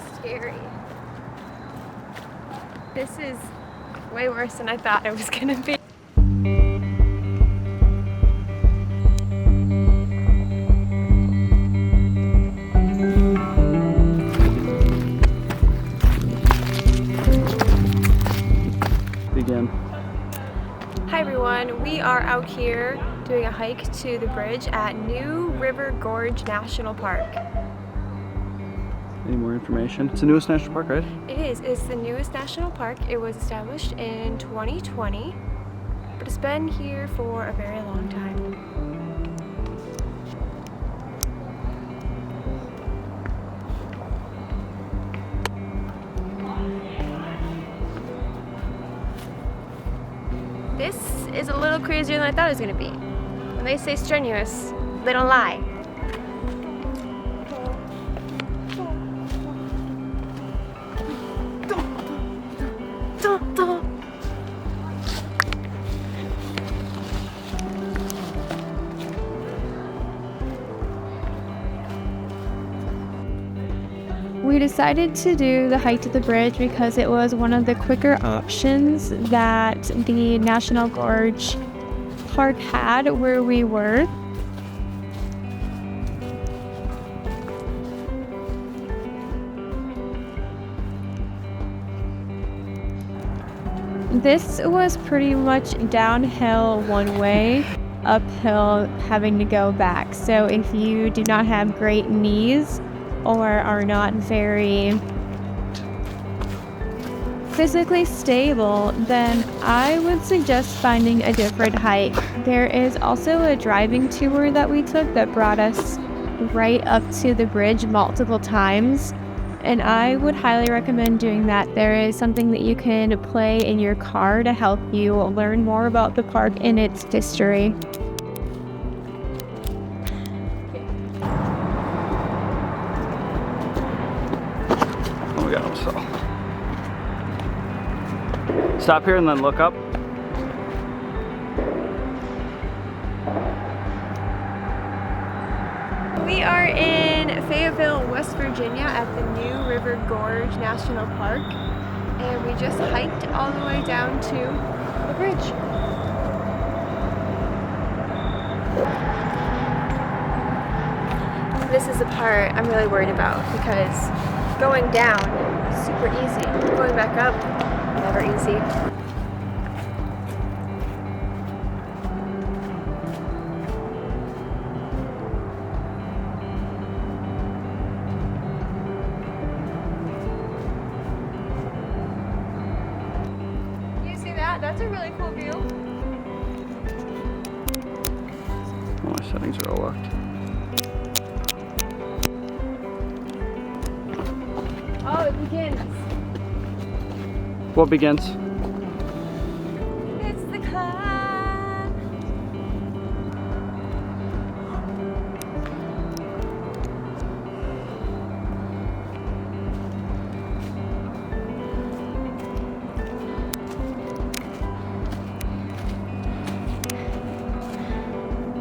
was scary. This is way worse than I thought it was gonna be. Begin. Hi everyone, we are out here doing a hike to the bridge at New River Gorge National Park. Any more information? It's the newest national park, right? It is. It's the newest national park. It was established in 2020, but it's been here for a very long time. This is a little crazier than I thought it was going to be. When they say strenuous, they don't lie. We decided to do the hike to the bridge because it was one of the quicker options that the National Gorge Park had where we were. This was pretty much downhill one way, uphill having to go back. So if you do not have great knees or are not very physically stable, then I would suggest finding a different hike. There is also a driving tour that we took that brought us right up to the bridge multiple times, and I would highly recommend doing that. There is something that you can play in your car to help you learn more about the park and its history. So stop here and then look up. We are in Fayetteville, West Virginia at the New River Gorge National Park, and we just hiked all the way down to the bridge. This is the part I'm really worried about because going down, super easy. Going back up, never easy. You see that? That's a really cool view. Oh, my settings are all locked. Oh, it begins. What begins? It's the climb.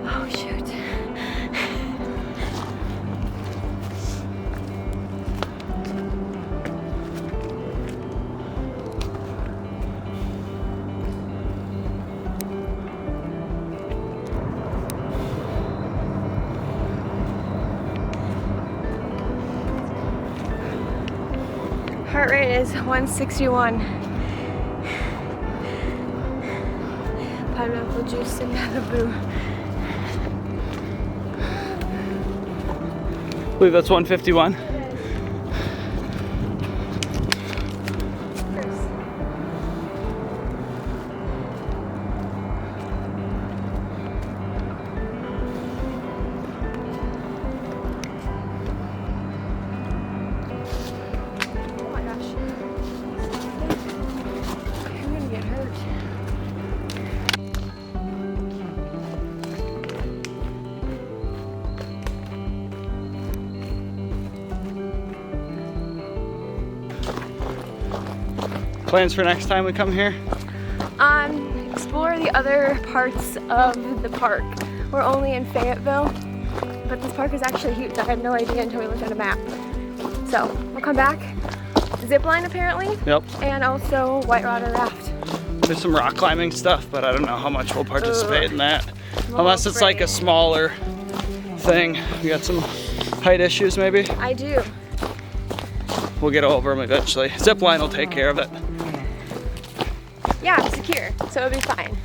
Oh, shoot. Heart rate is 161. Pineapple juice and Malibu. I believe that's 151. Plans for next time we come here? Explore the other parts of the park. We're only in Fayetteville, but this park is actually huge. I had no idea until we looked at a map. So we'll come back, zip line apparently, Yep. and also white water raft. There's some rock climbing stuff, but I don't know how much we'll participate in that. Unless it's like a afraid. smaller thing. We got some height issues maybe. I do. We'll get over them eventually. Zip line will take care of it. Yeah, I'm secure, so it'll be fine.